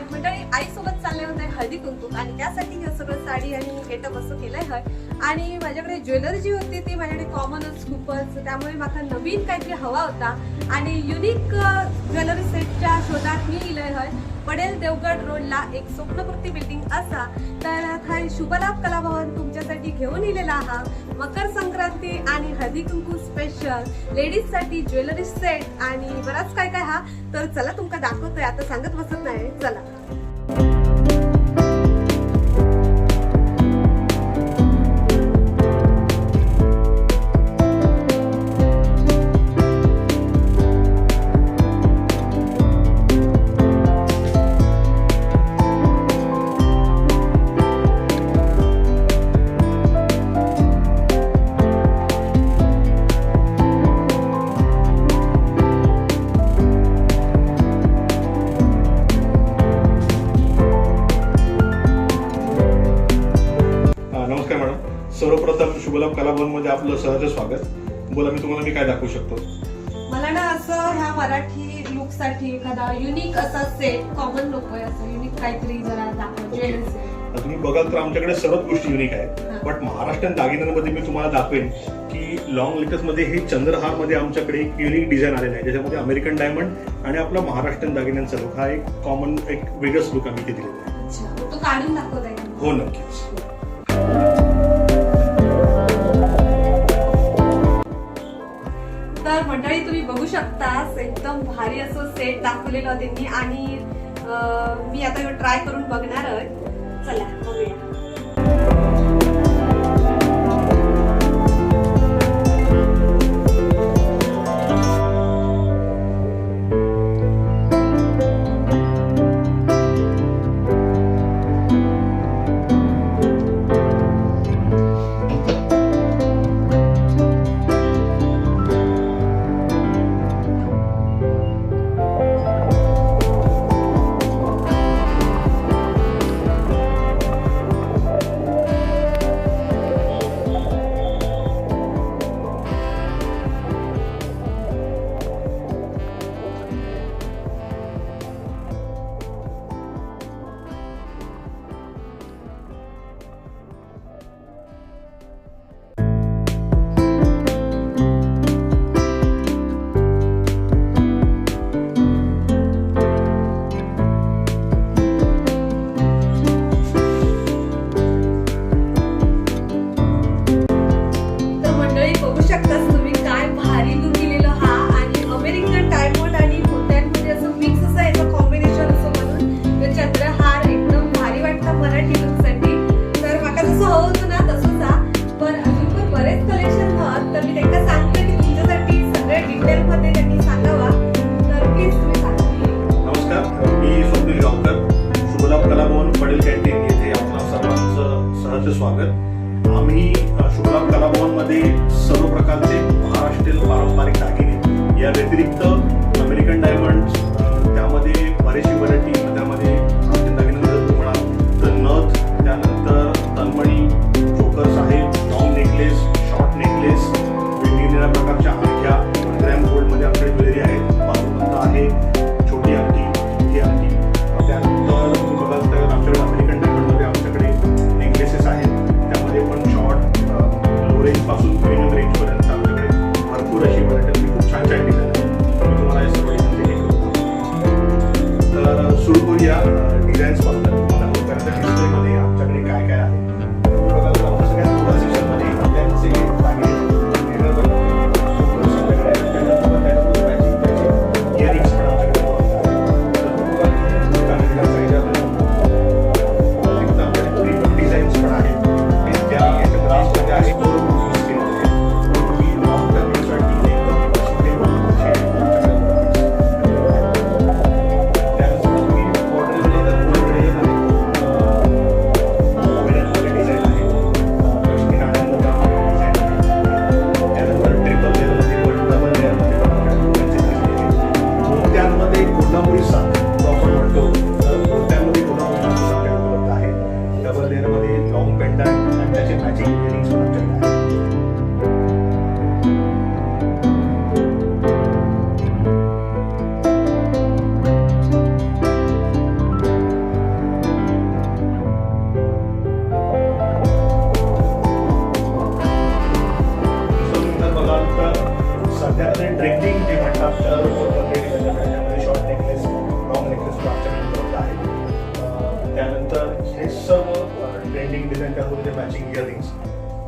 आणि मंडळी आईसोबत चालले होते हळदी कुंकू आणि त्यासाठी हे सगळं साडी आणि गेटअप असं केलंय हय. आणि माझ्याकडे ज्वेलरी जी होती ती माझ्याकडे कॉमनच खूपच, त्यामुळे मला नवीन काहीतरी हवा होता आणि युनिक ज्वेलरी सेटच्या शोधात मी इलय हय. पडेल देवगड रोडला एक स्वप्नपूर्ती बिल्डिंग असा तर काही शुभलाभ कलाभवन तुमच्यासाठी घेऊन इलेला हा मकर संक्रांती आणि Haldi Kunku special लेडीजसाठी jewellery set आणि बराच काय काय हा. तर चला तुमका दाखवतोय, आता सांगत बसत नाही, चला. सर्वप्रथम शुभलाभ कलाभवन मध्ये आपलं सहर्ष स्वागत. बोला, मी काय दाखवू शकतो? मला ना असं ह्या मराठी लुक साठी एखादा युनिक असा सेट, कॉमन नको आहे असं युनिक काहीतरी जरा दाखव. ज्वेलरी सेट तुम्ही बघाल तर आमच्याकडे सर्वच गोष्टी युनिक आहेत, बट महाराष्ट्रीयन दागिन्यांमध्ये मी तुम्हाला दाखवेन की लॉंग लेटेस्ट मध्ये हे चंद्रहार मध्ये आमच्याकडे एक युनिक डिझाईन आलेला आहे, ज्याच्यामध्ये अमेरिकन डायमंड आणि आपला महाराष्ट्रीयन दागिन्यांचा लुक हा एक कॉमन एक वेगळंच लुक आम्ही इथे दिलेला आहे. अच्छा, तो काढून दाखवताय? हो, नक्कीच. तर मंडळी तुम्ही बघू शकता एकदम भारी असं सेट दाखवलेलं त्यांनी आणि मी आता ट्राय करून बघणार आहे. चला बघूया. स्वागत. आम्ही शुभलाभ कलाभवन मध्ये सर्व प्रकारचे महाराष्ट्रीयन पारंपरिक दागिने या व्यतिरिक्त अमेरिकन डायमंड, त्यामध्ये बरेचशी व्हरायटी, त्यामध्ये महाराष्ट्रीयन दागिन्यांमध्ये तुम्हाला तर नथ, त्यानंतर तन्मणी, चोकर्स आहेत, लॉंग नेकलेस, शॉर्ट नेकलेस, वेगवेगळ्या प्रकारच्या अंगठ्या, ग्रॅम गोल्ड मध्ये आमच्याकडे ज्वेलरी आहेत, बाजूबंद आहे, छोटी अंगठी, मोठी अंगठी. त्यानंतर तुम्ही बघाल तर आमच्याकडे अमेरिकन डायमंड मध्ये आमच्याकडे नेकलेसेस आहेत, त्यामध्ये पण शॉर्ट लो रेंज पासून मिनिमम रेंज पर्यंत आमच्याकडे भरपूर अशी व्हरायटी, खूप छान छान डिझाईन आहे. मी तुम्हाला हे सर्व डिझाईन करतो. तर सुरू करूया डिझाईन्स पासून. तुम्हाला डिस्प्लेमध्ये आमच्याकडे काय काय आहे बघाल तर आमच्या सगळ्या थोड्या सेक्शनमध्ये त्यांचे दागिने इयरिंग्स पण आमच्याकडे डिझाईन्स पण आहेत.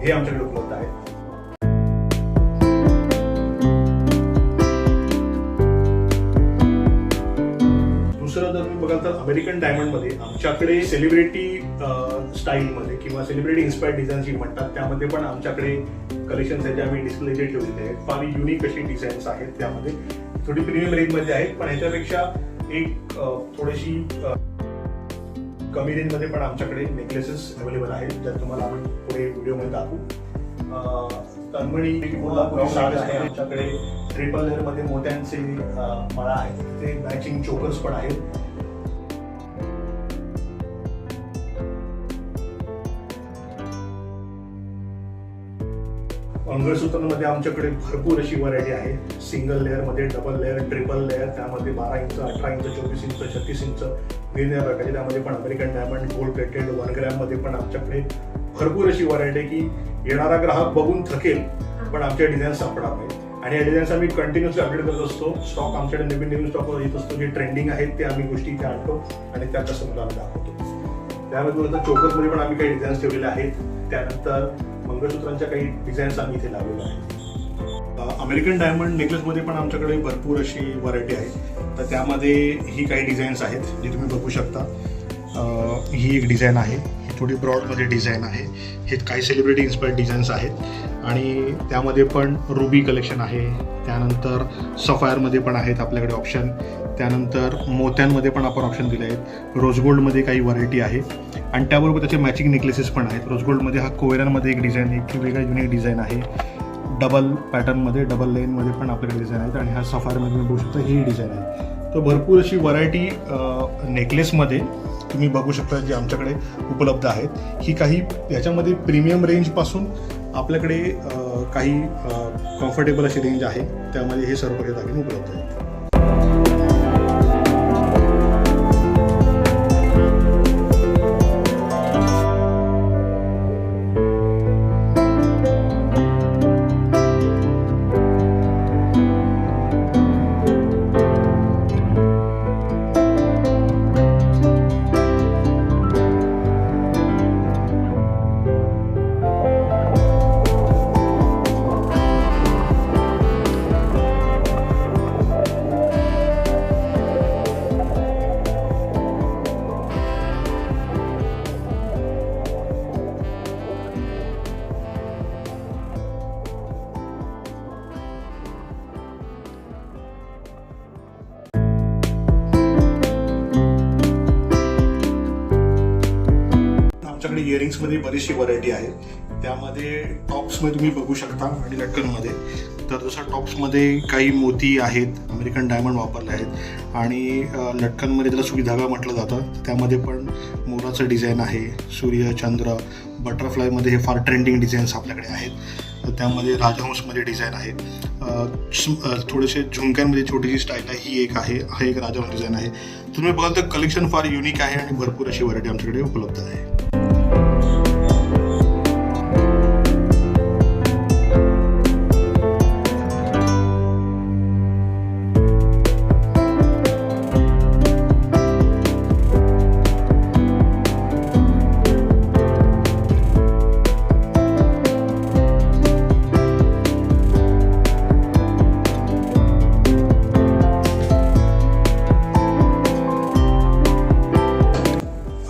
हे आमच्याकडे उपलब्ध आहे. दुसरं जर तुम्ही बघाल तर अमेरिकन डायमंडमध्ये आमच्याकडे सेलिब्रिटी स्टाईलमध्ये किंवा सेलिब्रिटी इन्स्पायर्ड डिझाईन जी म्हणतात त्यामध्ये पण आमच्याकडे कलेक्शन्स आहेत जे आम्ही डिस्प्लेचे ठेवलेले आहेत. फार युनिक अशी डिझाईन्स आहेत, त्यामध्ये थोडी प्रीमियम रेंजमध्ये आहेत, पण ह्याच्यापेक्षा एक थोडीशी कमी रेंजमध्ये पण आमच्याकडे नेकलेसेस अवेलेबल आहेत, ज्यात तुम्हाला आम्ही पुढे व्हिडिओमध्ये दाखवू. तन्मणी साज आहे आमच्याकडे, ट्रिपल लेअर मध्ये मोत्यांचे माळा आहेत, ते मॅचिंग चोकर्स पण आहेत. मंगळसूत्रांमध्ये आमच्याकडे भरपूर अशी व्हरायटी आहे. सिंगल लेअर मध्ये, डबल लेअर, ट्रिपल लेअर, त्यामध्ये 12 इंच, 18 इंच, 24 इंच, 36 इंच वेगवेगळ्या प्रकारचे. त्यामध्ये पण American diamond, gold plated, 1 gram मध्ये पण आमच्याकडे भरपूर अशी व्हरायटी आहे की येणारा ग्राहक बघून थकेल पण आमच्या डिझाईन सापडणार नाही. आणि या डिझाईन्स आम्ही कंटिन्युअसली अपडेट करत असतो. स्टॉक आमच्याकडे नवीन स्टॉक येत असतो, जे ट्रेंडिंग आहेत ते आम्ही गोष्टी इथे आणतो आणि त्या कस्टमरला आम्ही दाखवतो. त्यामध्ये चोकर्समध्ये पण आम्ही काही डिझाईन्स ठेवलेले आहेत. त्यानंतर मंगळसूत्रांच्या काही डिझाईन्स आम्ही इथे लावलेल्या आहेत. अमेरिकन डायमंड नेकलेसमध्ये पण आमच्याकडे भरपूर अशी व्हरायटी आहे. तर त्यामध्ये ही काही डिझाईन्स आहेत जे तुम्ही बघू शकता. ही एक डिझाईन आहे, ही थोडी ब्रॉडमध्ये डिझाईन आहे. हे काही सेलिब्रिटी इन्स्पायर्ड डिझाईन्स आहेत आणि त्यामध्ये पण रुबी कलेक्शन आहे. त्यानंतर सफायरमध्ये पण आहेत आपल्याकडे ऑप्शन. त्यानंतर मोत्यांमध्ये पण आपण ऑप्शन दिले आहेत. रोज गोल्डमध्ये काही व्हरायटी आहे आणि त्याबरोबर त्याचे मॅचिंग नेकलेसेस पण आहेत. रोज गोल्डमध्ये हा कोयरांमध्ये एक डिझाईन, एक वेगळा युनिक डिझाईन आहे. डबल पॅटर्नमध्ये, डबल लेनमध्ये पण आपल्याकडे डिझाईन आहेत आणि हा सफायरमध्ये तुम्ही बघू शकता ही डिझाईन आहे. तर भरपूर अशी व्हरायटी नेकलेसमध्ये तुम्ही बघू शकता जी आमच्याकडे उपलब्ध आहेत. ही काही याच्यामध्ये प्रीमियम रेंजपासून आपल्याकडे काही कम्फर्टेबल अशी रेंज आहे, त्यामध्ये हे सर्व काही दागिने उपलब्ध आहेत. आमच्याकडे इयरिंग्समध्ये बरीचशी व्हरायटी आहे. त्यामध्ये टॉप्समध्ये तुम्ही बघू शकता आणि लटकनमध्ये. तर जसं टॉप्समध्ये काही मोती आहेत, अमेरिकन डायमंड वापरले आहेत आणि लटकनमध्ये त्याला सुईधागा म्हटलं जातं. त्यामध्ये पण मोराचं डिझाईन आहे, सूर्य, चंद्र, बटरफ्लायमध्ये हे फार ट्रेंडिंग डिझाईन्स आपल्याकडे आहेत. तर त्यामध्ये राजहंसमध्ये डिझाईन आहे. थोडेसे झुमक्यांमध्ये छोटीशी स्टाईल आहे, ही एक आहे. हा एक राजहंस डिझाईन आहे. तुम्ही बघाल तर कलेक्शन फार युनिक आहे आणि भरपूर अशी व्हरायटी आमच्याकडे उपलब्ध आहे.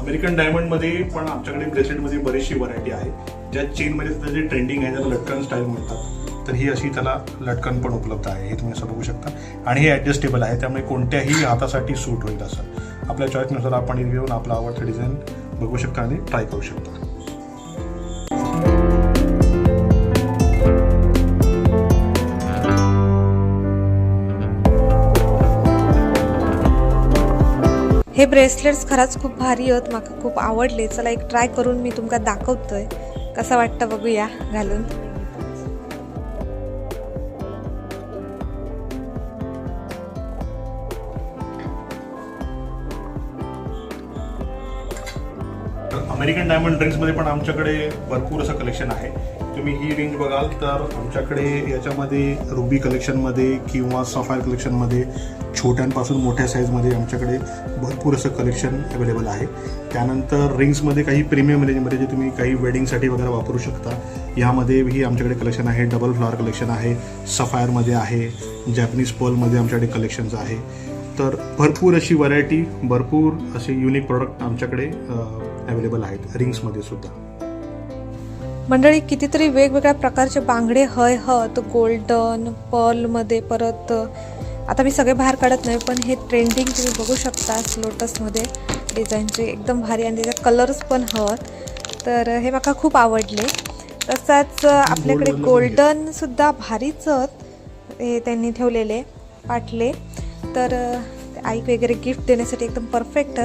अमेरिकन डायमंडमध्ये पण आमच्याकडे ब्रेसलेटमध्ये बरीचशी व्हरायटी आहे. ज्या चेनमध्ये जे ट्रेंडिंग आहे त्याला लटकन स्टाईल म्हणतात. तर ही अशी त्याला लटकन पण उपलब्ध आहे, हे तुम्ही असं बघू शकता. आणि हे ॲडजस्टेबल आहे, त्यामुळे कोणत्याही हातासाठी सूट होईल असं. आपल्या चॉईसनुसार आपण इथे घेऊन आपला आवडतं डिझाईन बघू शकता आणि ट्राय करू शकता. हे ब्रेसलेट्स खरंच खूप भारी आहेत, म्हाका खूप आवडले. चला एक ट्राय करून मी तुमका दाखवतोय कसं वाटतं बघूया घालून. अमेरिकन डायमंड रिंग्समध्ये पण आमच्याकडे भरपूर असं कलेक्शन आहे. तुम्ही ही रेंज बघाल तर आमच्याकडे याच्यामध्ये रुबी कलेक्शनमध्ये किंवा सफायर कलेक्शनमध्ये छोट्यांपासून मोठ्या साईजमध्ये आमच्याकडे भरपूर असं कलेक्शन अवेलेबल आहे. त्यानंतर रिंग्समध्ये काही प्रीमियम रेंजमध्ये जे तुम्ही काही वेडिंगसाठी वगैरे वापरू शकता, यामध्येही आमच्याकडे कलेक्शन आहे. डबल फ्लॉवर कलेक्शन आहे, सफायरमध्ये आहे, जॅपनीज पर्लमध्ये आमच्याकडे कलेक्शन्स आहे. तर भरपूर अशी व्हरायटी, भरपूर असे युनिक प्रोडक्ट आमच्याकडे अवेलेबल आहेत रिंग्समध्ये सुद्धा. मंडळी, कितीतरी वेगवेगळ्या प्रकारचे बांगडे तो गोल्डन पर्लमध्ये, परत आता मी सगळे बाहेर काढत नाही, पण हे ट्रेंडिंग तुम्ही बघू शकता लोटसमध्ये डिझाईनचे एकदम भारी, आणि त्याचे कलर्स पण तर हे मला खूप आवडले. तसाच आपल्याकडे गोल्डन सुद्धा भारीच हे त्यांनी ठेवलेले पाटले, तर आईक वगैरे गिफ्ट देण्यासाठी एकदम परफेक्ट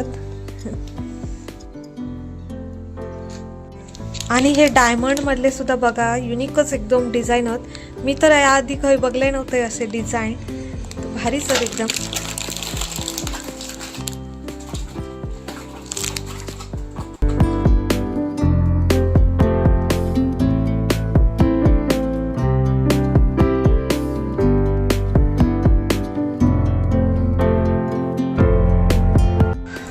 आणि हे डायमंड मधले सुद्धा बघा, युनिकच एकदम डिझाईन आहेत. मी तर याआधी काही बघले नव्हते असे डिझाईन, भारीच एकदम.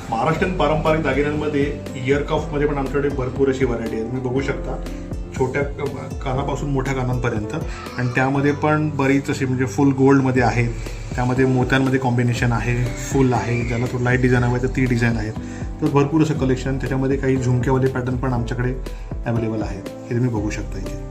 महाराष्ट्रीयन पारंपरिक दागिन्यांमध्ये इयर कफमध्ये पण आमच्याकडे भरपूर अशी व्हरायटी आहे. तुम्ही बघू शकता, छोट्या कानापासून मोठ्या कानांपर्यंत, आणि त्यामध्ये पण बरीच अशी म्हणजे फुल गोल्डमध्ये आहे, त्यामध्ये मोत्यांमध्ये कॉम्बिनेशन आहे, फुल आहे, ज्याला थोडं लाईट डिझाईन हवं आहे तर ती डिझाईन आहेत. तर भरपूर असं कलेक्शन, त्याच्यामध्ये काही झुमक्यावाले पॅटर्न पण आमच्याकडे अवेलेबल आहेत, हे तुम्ही बघू शकता इथे.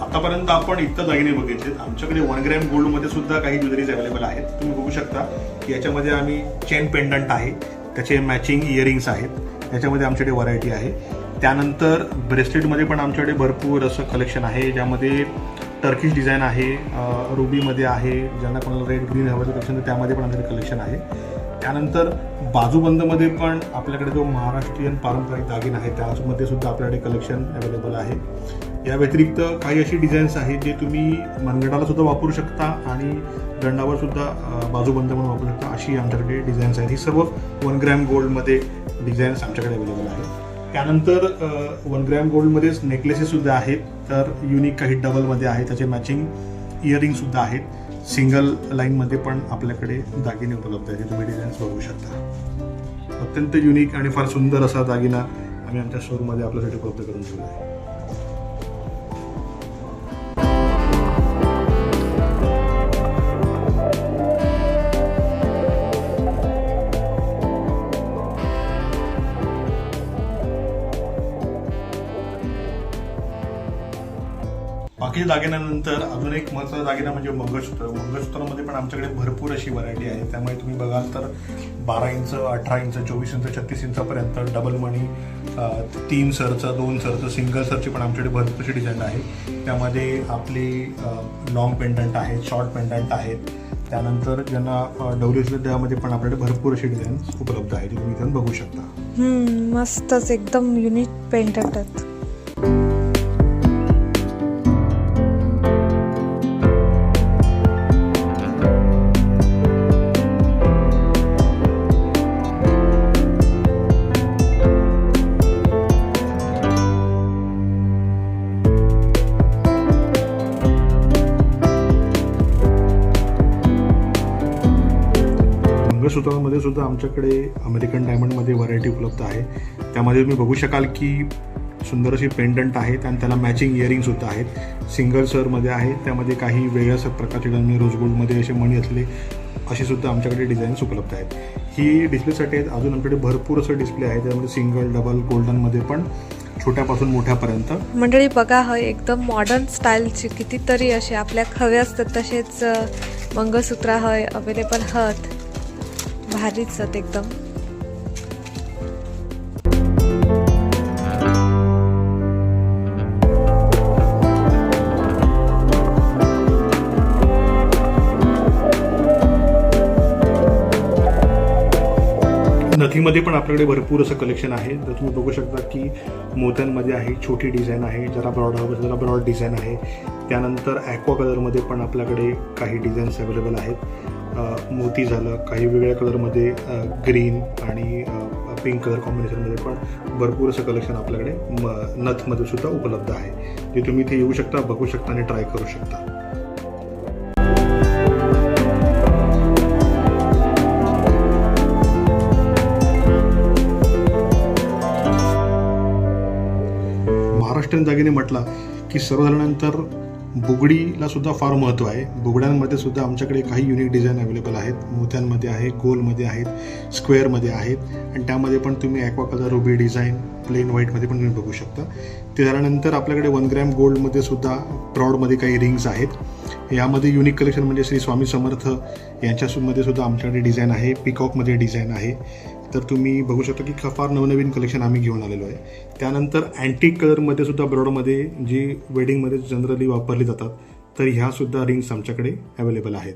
आतापर्यंत आपण इतर दागिने बघितलेत. आमच्याकडे 1 ग्रॅम गोल्डमध्ये सुद्धा काही ज्वेलरीज अवेलेबल आहेत. तुम्ही बघू शकता की याच्यामध्ये आम्ही चेन पेंडंट आहे, त्याचे मॅचिंग इयरिंग्स आहेत, याच्यामध्ये आमच्याकडे व्हरायटी आहे. त्यानंतर ब्रेसलेटमध्ये पण आमच्याकडे भरपूर असं कलेक्शन आहे, ज्यामध्ये टर्किश डिझाईन आहे, रुबीमध्ये आहे, ज्यांना कोणाला रेड ग्रीन हवं तर त्यामध्ये पण आमच्याकडे कलेक्शन आहे. त्यानंतर बाजूबंदमध्ये पण आपल्याकडे जो महाराष्ट्रीयन पारंपरिक दागिने आहे त्यामध्ये सुद्धा आपल्याकडे कलेक्शन अवेलेबल आहे. या व्यतिरिक्त काही अशी डिझाईन्स आहेत जे तुम्ही मनगटाला सुद्धा वापरू शकता आणि दंडावर सुद्धा बाजूबंद म्हणून वापरू शकता, अशी आमच्याकडे डिझाईन्स आहेत. ही सर्व 1 ग्रॅम गोल्डमध्ये डिझाईन्स आमच्याकडे अवेलेबल आहेत. त्यानंतर 1 ग्रॅम गोल्डमध्येच नेकलेसेस सुद्धा आहेत, तर युनिक काही डबलमध्ये आहेत, त्याचे मॅचिंग इयरिंगसुद्धा आहेत. सिंगल लाईनमध्ये पण आपल्याकडे दागिने उपलब्ध आहेत, तुम्ही डिझाईन्स बघू शकता. अत्यंत युनिक आणि फार सुंदर असा दागिना आम्ही आमच्या शोरूममध्ये आपल्यासाठी उपलब्ध करून ठेवला आहे. बाकी दागिन्यानंतर अजून एक महत्त्वाचा दागिना म्हणजे मंगळसूत्र. मंगळसूत्रामध्ये पण आमच्याकडे भरपूर अशी व्हरायटी आहे. त्यामुळे तुम्ही बघाल तर 12 इंच, 18 इंच, 24 इंच, 36 इंचापर्यंत डबल मणी, 3 सरचं, 2 सरचं, सिंगल सरची पण आमच्याकडे भरपूर अशी डिझाईन आहे. त्यामध्ये आपली लॉंग पेंडंट आहेत, शॉर्ट पेंडंट आहेत. त्यानंतर ज्यांना WC त्यामध्ये पण आपल्याकडे भरपूर अशी डिझाईन्स उपलब्ध आहेत, तुम्ही इथून बघू शकता. मस्तच एकदम युनिक पेंडंट आहेत. मंगळसूत्रांमध्ये सुद्धा आमच्याकडे अमेरिकन डायमंडमध्ये व्हरायटी उपलब्ध आहे. त्यामध्ये तुम्ही बघू शकाल की सुंदर अशी पेंडंट आहेत आणि त्याला मॅचिंग इयरिंगसुद्धा आहेत. सिंगल सरमध्ये आहेत, त्यामध्ये काही वेगळ्या प्रकारचे रोज गोल्डमध्ये असे मणी असले अशी सुद्धा आमच्याकडे डिझाईन्स उपलब्ध आहेत. ही डिस्प्लेसाठी आहेत. अजून आमच्याकडे भरपूर असं डिस्प्ले आहे, त्यामध्ये सिंगल, डबल, गोल्डनमध्ये पण छोट्यापासून मोठ्यापर्यंत. मंडळी बघा, हा एकदम मॉडर्न स्टाईलची कितीतरी असे आपल्या हवे असतात तसेच मंगळसूत्र हय अवेलेबल आहेत, भारीच आहेत एकदम. नथीमध्ये पण आपल्याकडे भरपूर असं कलेक्शन आहे. तर तुम्ही बघू शकता की मोत्यांमध्ये आहे, छोटी डिझाईन आहे, जरा ब्रॉड हवं जरा ब्रॉड डिझाईन आहे. त्यानंतर ॲक्वा कलरमध्ये पण आपल्याकडे काही डिझाईन्स अवेलेबल आहेत. मोती झालं, काही वेगळ्या कलरमध्ये ग्रीन आणि पिंक कलर कॉम्बिनेशनमध्ये पण भरपूर असं कलेक्शन आपल्याकडे नथमध्ये सुद्धा उपलब्ध आहे. जे तुम्ही इथे येऊ शकता, बघू शकता आणि ट्राय करू शकता. महाराष्ट्रीयन दागिने म्हटला की सर्वसाधारणतर बुगडीला सुद्धा फार महत्त्व आहे. बुगड्यांमध्ये सुद्धा आमच्याकडे काही युनिक डिझाईन अवेलेबल आहेत. मोत्यांमध्ये आहे, गोलमध्ये आहेत, स्क्वेअरमध्ये आहेत आणि त्यामध्ये पण तुम्ही aqua colour, ruby design, plain व्हाईटमध्ये पण तुम्ही बघू शकता. ते झाल्यानंतर आपल्याकडे 1 ग्रॅम गोल्डमध्ये सुद्धा ब्रॉडमध्ये काही रिंग्स आहेत. यामध्ये युनिक कलेक्शन म्हणजे श्री स्वामी समर्थ यांच्यामध्ये सुद्धा आमच्याकडे डिझाईन आहे. पिकॉकमध्ये डिझाईन आहे. तर तुम्ही बघू शकता की फार नवनवीन कलेक्शन आम्ही घेऊन आलेलो आहे. त्यानंतर अँटिक कलरमध्ये सुद्धा ब्रॉडमध्ये जी वेडिंगमध्ये जनरली वापरली जातात, तर ह्या सुद्धा रिंग्स आमच्याकडे अवेलेबल आहेत.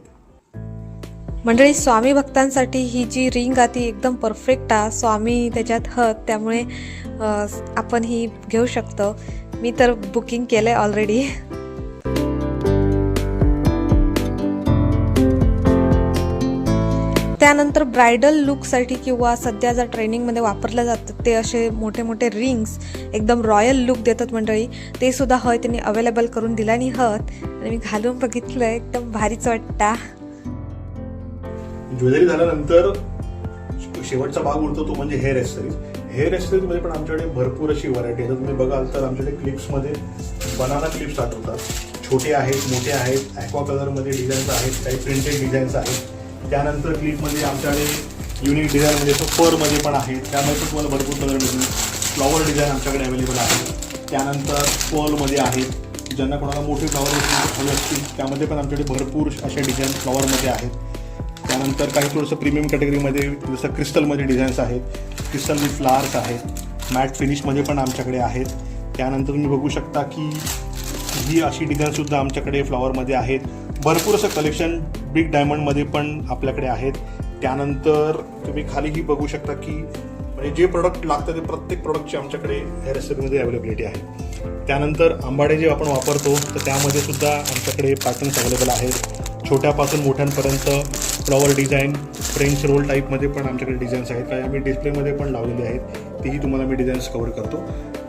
मंडळी, स्वामी भक्तांसाठी ही जी रिंग आहे ती एकदम परफेक्ट आहे. स्वामी त्याच्यात हत, त्यामुळे आपण ही घेऊ शकतो. मी तर बुकिंग केलं आहे ऑलरेडी. त्यानंतर ब्रायडल लुकसाठी किंवा सध्या जर ट्रेनिंगमध्ये वापरलं जातं ते असे मोठे मोठे रिंग्स एकदम रॉयल लुक देतात मंडळी. ते सुद्धा हय त्यांनी अवेलेबल करून दिला आणि आणि मी घालून बघितलं, एकदम भारीच वाटतं. ज्वेलरी झाल्यानंतर शेवटचा भाग उरतो तो म्हणजे हेअर ॲक्सेसरीज. हेअर ॲक्सेसरीजमध्ये पण आमच्याकडे भरपूर अशी व्हरायटी आहे. जर तुम्ही बघाल तर आमच्याकडे क्लिप्समध्ये बनाना क्लिप्स आठवतात. छोटे आहेत, मोठे आहेत, ॲक्वा कलरमध्ये डिझाईन्स आहेत, काही प्रिंटेड डिझाईन्स आहेत. त्यानंतर क्लिपमध्ये आमच्याकडे युनिक डिझाईन म्हणजे फरमध्ये पण आहेत. त्यामध्ये पण तुम्हाला भरपूर कलर मिळतील. फ्लॉवर डिझाईन आमच्याकडे अवेलेबल आहे. त्यानंतर पर्लमध्ये आहेत. ज्यांना कोणाला मोठे फ्लॉवर हवे असतील त्यामध्ये पण आमच्याकडे भरपूर अशा डिझाईन फ्लॉवरमध्ये आहेत. त्यानंतर काही थोडंसं प्रीमियम कॅटेगरीमध्ये जसं क्रिस्टलमध्ये डिझाईन्स आहेत, क्रिस्टल विथ फ्लावर्स आहेत, मॅट फिनिशमध्ये पण आमच्याकडे आहेत. त्यानंतर तुम्ही बघू शकता की ही अशी डिझाईनसुद्धा आमच्याकडे फ्लॉवरमध्ये आहेत. भरपूर असं कलेक्शन बिग डायमंडमध्ये पण आपल्याकडे आहेत. त्यानंतर तुम्ही खालीही बघू शकता की म्हणजे जे प्रोडक्ट लागतं ते प्रत्येक प्रोडक्टची आमच्याकडे हेअर ॲक्सेसरीमध्ये अवेलेबिलिटी आहे. त्यानंतर आंबाडे जे आपण वापरतो तर त्यामध्ये सुद्धा आमच्याकडे पॅटर्न्स अवेलेबल आहेत. छोट्यापासून मोठ्यांपर्यंत फ्लॉवर डिझाईन, फ्रेंच रोल टाईपमध्ये पण आमच्याकडे डिझाईन्स आहेत. काही आम्ही डिस्प्लेमध्ये पण लावलेले आहेत. तेही तुम्हाला मी डिझाईन्स कव्हर करतो.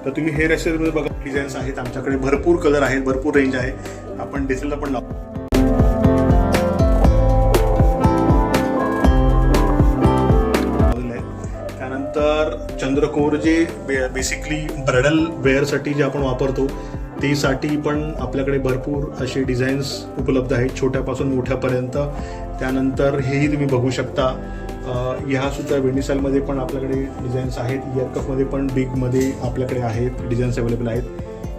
तर तुम्ही हेअर ॲक्सेसरीमध्ये बघा, डिझाईन्स आहेत आमच्याकडे. भरपूर कलर आहेत, भरपूर रेंज आहे. आपण डिस्प्लेला पण लावतो. त्यानंतर चंद्रकोर जे बेसिकली ब्रायडल वेअरसाठी जे आपण वापरतो तेसाठी पण आपल्याकडे भरपूर असे डिझाईन्स उपलब्ध आहेत, छोट्यापासून मोठ्यापर्यंत. त्यानंतर हेही तुम्ही बघू शकता. ह्यासुद्धा वेनिसालमध्ये पण आपल्याकडे डिझाईन्स आहेत. इयरकफमध्ये पण बिगमध्ये आपल्याकडे आहेत, डिझाईन्स अवेलेबल आहेत.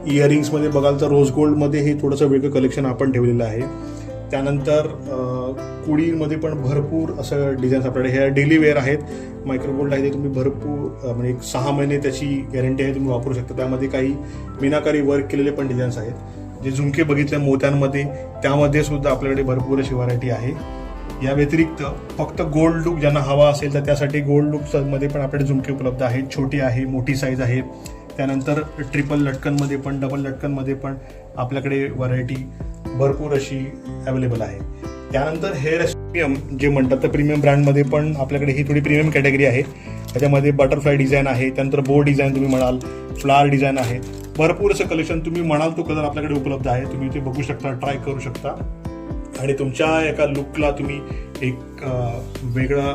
इयरिंग्समध्ये बघाल तर रोज गोल्डमध्ये हे थोडंसं वेगळं कलेक्शन आपण ठेवलेलं आहे. त्यानंतर कुडीमध्ये पण भरपूर असं डिझाईन्स आपल्याकडे हे डेली वेअर आहेत. मायक्रो गोल्ड आहे ते तुम्ही भरपूर म्हणजे 6 महिने त्याची गॅरंटी आहे, तुम्ही वापरू शकता. त्यामध्ये काही मीनाकारी वर्क केलेले पण डिझाईन्स आहेत. जे झुमके बघितले मोत्यांमध्ये त्यामध्ये सुद्धा आपल्याकडे भरपूर अशी व्हरायटी आहे. या व्यतिरिक्त फक्त गोल्ड लुक ज्यांना हवा असेल तर त्यासाठी गोल्ड लुकमध्ये पण आपल्याकडे झुमके उपलब्ध आहेत. छोटी आहे, मोठी साईज आहे. त्यानंतर ट्रिपल लटकनमध्ये पण, डबल लटकनमध्ये पण आपल्याकडे व्हरायटी भरपूर अशी अवेलेबल आहे. त्यानंतर हेअर प्रीमियम जे म्हणतात तर प्रीमियम ब्रँडमध्ये पण आपल्याकडे ही थोडी प्रीमियम कॅटेगरी आहे. त्याच्यामध्ये बटरफ्लाय डिझाईन आहे, त्यानंतर बो डिझाईन तुम्ही म्हणाल, फ्लावर डिझाईन आहे. भरपूर असं कलेक्शन तुम्ही म्हणाल तो कलर आपल्याकडे उपलब्ध आहे. तुम्ही ते बघू शकता, ट्राय करू शकता आणि तुमच्या एका लुकला तुम्ही एक वेगळा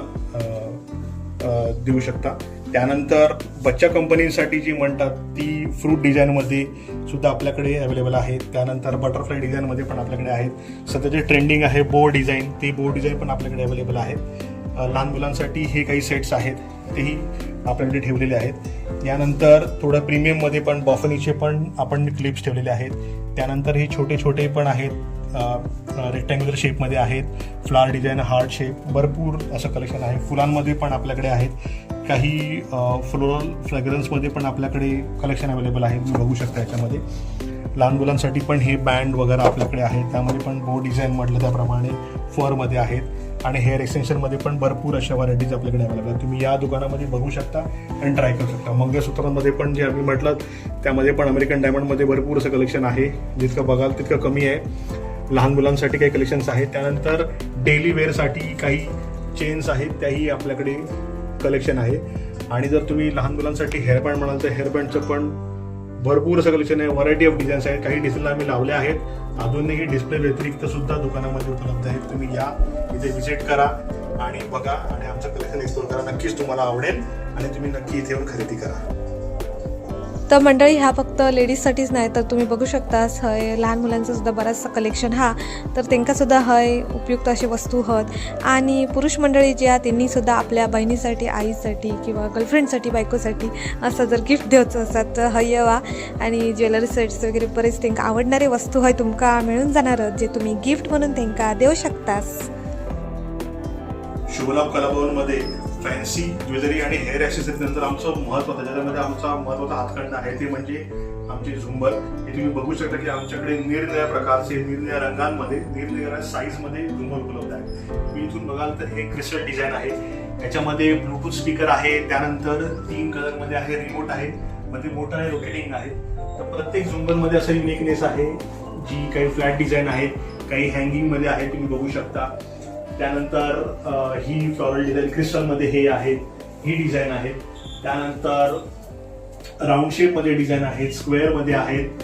देऊ शकता. त्यानंतर बच्चा कंपनीसाठी जी म्हणतात ती फ्रूट डिझाईनमध्ये सुद्धा आपल्याकडे अवेलेबल आहेत. त्यानंतर बटरफ्लाय डिझाईनमध्ये पण आपल्याकडे आहेत. सध्या जे ट्रेंडिंग आहे बो डिझाईन, ते बो डिझाईन पण आपल्याकडे अवेलेबल आहेत. लहान मुलांसाठी हे काही सेट्स आहेत तेही आपल्याकडे ठेवलेले आहेत. यानंतर थोडं प्रीमियममध्ये पण बॉफनीचे पण आपण क्लिप्स ठेवलेले आहेत. त्यानंतर हे छोटे छोटे पण आहेत, रेक्टँग्युलर शेपमध्ये आहेत, फ्लावर डिझाईन, हार्ट शेप, भरपूर असं कलेक्शन आहे. फुलांमध्ये पण आपल्याकडे आहेत. काही फ्लोरल फ्रेग्रन्समध्ये पण आपल्याकडे कलेक्शन अवेलेबल आहे, तुम्ही बघू शकता. याच्यामध्ये लहान मुलांसाठी पण हे बँड वगैरे आपल्याकडे आहेत. त्यामध्ये पण बो डिझाईन म्हटलं त्याप्रमाणे फरमध्ये आहेत. आणि हेअर एक्सटेन्शनमध्ये पण भरपूर अशा व्हरायटीज आपल्याकडे अवेलेबल आहेत. तुम्ही या दुकानामध्ये बघू शकता आणि ट्राय करू शकता. मंगळसूत्रांमध्ये पण जे आम्ही म्हटलं त्यामध्ये पण अमेरिकन डायमंडमध्ये भरपूर असं कलेक्शन आहे. जितकं बघाल तितकं कमी आहे. लहान मुलांसाठी काही कलेक्शन्स आहेत. त्यानंतर डेली वेअरसाठी काही चेन्स आहेत, त्याही आपल्याकडे कलेक्शन आहे. आणि जर तुम्ही लहान मुलांसाठी हेअरबँड म्हणाल तर हेअरबँडचं पण भरपूर असं कलेक्शन आहे. व्हरायटी ऑफ डिझाईन्स आहेत. काही डिझाईनला आम्ही लावल्या आहेत. अजूनही डिस्प्ले व्यतिरिक्त सुद्धा दुकानामध्ये उपलब्ध आहेत. तुम्ही या, इथे व्हिजिट करा आणि बघा आणि आमचं कलेक्शन एक्सप्लोर करा. नक्कीच तुम्हाला आवडेल आणि तुम्ही नक्की इथे येऊन खरेदी करा. तर मंडळी, हा फक्त लेडीजसाठीच नाही तर तुम्ही बघू शकता हय लहान मुलांचं सुद्धा बराचसा कलेक्शन हा, तर त्यांना सुद्धा हय उपयुक्त अशी वस्तू हत. आणि पुरुष मंडळी जे आहे त्यांनी सुद्धा आपल्या बहिणीसाठी, आईसाठी किंवा गर्लफ्रेंडसाठी, बायकोसाठी असं जर गिफ्ट द्यायचं असतात तर हय वा. आणि ज्वेलरी सेट्स वगैरे बरेच त्यांना आवडणारे वस्तू हय तुमका मिळून जाणार जे तुम्ही गिफ्ट म्हणून त्यांना देऊ शकतास. शुभलाभ कलाभवनमध्ये फॅन्सी ज्वेलरी आणि हेअर ॲक्सेसरीज नंतर आमचं महत्त्वाचं, ज्याच्यामध्ये आमचा महत्त्वाचा हातखंड आहे ते म्हणजे आमचे झुंबर. हे तुम्ही बघू शकता की आमच्याकडे निरनिराळ्या प्रकारचे, निरनिराळ्या रंगांमध्ये, निरनिराळ्या साईजमध्ये झुंबर उपलब्ध आहे. तुम्ही इथून बघाल तर हे क्रिस्टल डिझाईन आहे. याच्यामध्ये ब्लूटूथ स्पीकर आहे. त्यानंतर 3 कलरमध्ये आहे. रिमोट आहे, मध्ये मोटर आहे, रोटेटिंग आहे. तर प्रत्येक झुंबरमध्ये असं युनिकनेस आहे. जी काही फ्लॅट डिझाईन आहे, काही हँगिंगमध्ये आहे, तुम्ही बघू शकता. त्यानंतर ही फ्लॉरल डिझाईन क्रिस्टलमध्ये हे आहे, ही डिझाईन आहे. त्यानंतर राऊंड शेपमध्ये डिझाईन आहेत, स्क्वेअरमध्ये आहेत,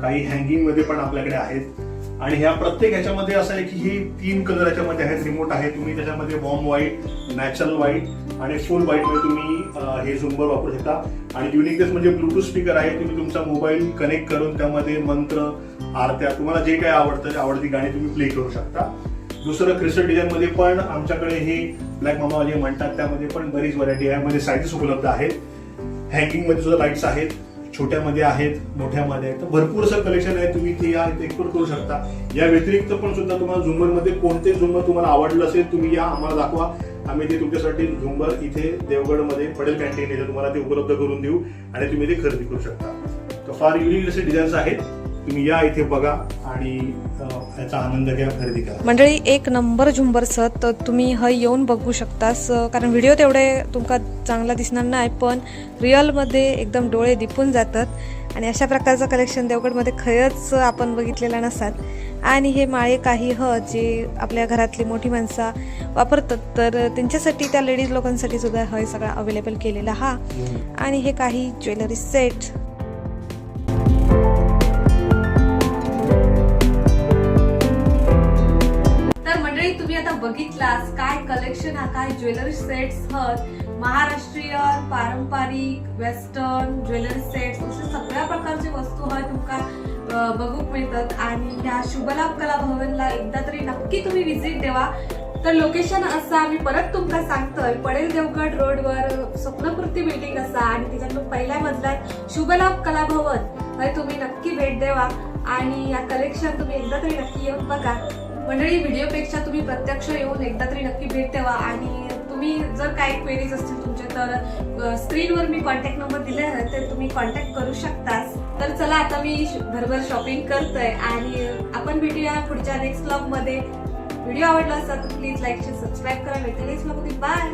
काही हँगिंगमध्ये पण आपल्याकडे आहेत. आणि ह्या प्रत्येक ह्याच्यामध्ये असं आहे की हे 3 कलर याच्यामध्ये आहेत. रिमोट आहे. तुम्ही त्याच्यामध्ये वॉर्म व्हाईट, नॅचरल व्हाईट आणि फुल व्हाईटमध्ये तुम्ही हे झुंबर वापरू शकता. आणि युनिकनेस म्हणजे ब्लूटूथ स्पीकर आहे. तुम्ही तुमचा मोबाईल कनेक्ट करून त्यामध्ये मंत्र, आरत्या, तुम्हाला जे काय आवडतं आवडती गाणी तुम्ही प्ले करू शकता. दुसरं क्रिस्टल डिझाईनमध्ये पण आमच्याकडे हे ब्लॅक मामा जे म्हणतात त्यामध्ये पण बरीच व्हरायटी आहे. यामध्ये साईजेस उपलब्ध आहेत. हँगिंगमध्ये सुद्धा लाईट्स आहेत, छोट्यामध्ये आहेत, मोठ्यामध्ये आहेत. तर भरपूर असं कलेक्शन आहे. तुम्ही ते या इथे एक्सप्लोर करू शकता. या व्यतिरिक्त पण सुद्धा तुम्हाला झुंबरमध्ये कोणते झुंबर तुम्हाला आवडलं असेल तुम्ही या, आम्हाला दाखवा. आम्ही ते तुमच्यासाठी झुंबर इथे देवगडमध्ये पडेल कॅन्टीन इथे तुम्हाला ते उपलब्ध करून देऊ आणि तुम्ही ते खरेदी करू शकता. तर फार युनिक असे डिझाईन्स आहेत. तुम्ही या इथे बघा आणि याचा आनंद घ्या, खरेदी करा. मंडळी, एक नंबर झुंबरचं तर तुम्ही हय येऊन बघू शकतास. कारण व्हिडिओ तेवढे तुमका चांगला दिसणार नाही, पण रिअलमध्ये एकदम डोळे दिपून जातात. आणि अशा प्रकारचं कलेक्शन देवगडमध्ये खरंच आपण बघितलेलं नसतात. आणि हे माळे काही जे आपल्या घरातली मोठी माणसं वापरतात तर त्यांच्यासाठी, त्या लेडीज लोकांसाठी सुद्धा हय सगळा अवेलेबल केलेला हा. आणि हे काही ज्वेलरी सेट. तुम्ही आता बघितलास काय कलेक्शन हा, काय ज्वेलरी सेट्स हत. महाराष्ट्रीयन, पारंपरिक, वेस्टर्न ज्वेलरी सेट्स असे सगळ्या प्रकारचे वस्तू हय तुमका बघूक मिळतात. आणि ह्या शुभलाभ कला भवनला एकदा तरी नक्की तुम्ही व्हिजिट द्यावा. तर लोकेशन असं आम्ही परत तुमका सांगतोय, पडेल देवगड रोडवर स्वप्नपूर्ती बिल्डिंग असा आणि त्याच्यातून पहिल्या मजल्यात शुभलाभ कला भवन हे तुम्ही नक्की भेट द्यावा. आणि या कलेक्शन तुम्ही एकदा तरी नक्की येऊन बघा. मंडळी, व्हिडिओपेक्षा तुम्ही प्रत्यक्ष येऊन एकदा तरी नक्की भेट द्यावा. आणि तुम्ही जर काही क्वेरीज असतील तुमचे तर स्क्रीनवर मी कॉन्टॅक्ट नंबर दिले आहे, ते तुम्ही कॉन्टॅक्ट करू शकतास. तर चला, आता मी भरभर शॉपिंग करतोय आणि आपण भेटूया पुढच्या नेक्स्ट व्लॉग मध्ये. व्हिडिओ आवडला असेल तर प्लीज लाईक, सबस्क्राईब करा. भेटेल नेक्स्ट व्लॉग मध्ये. बाय.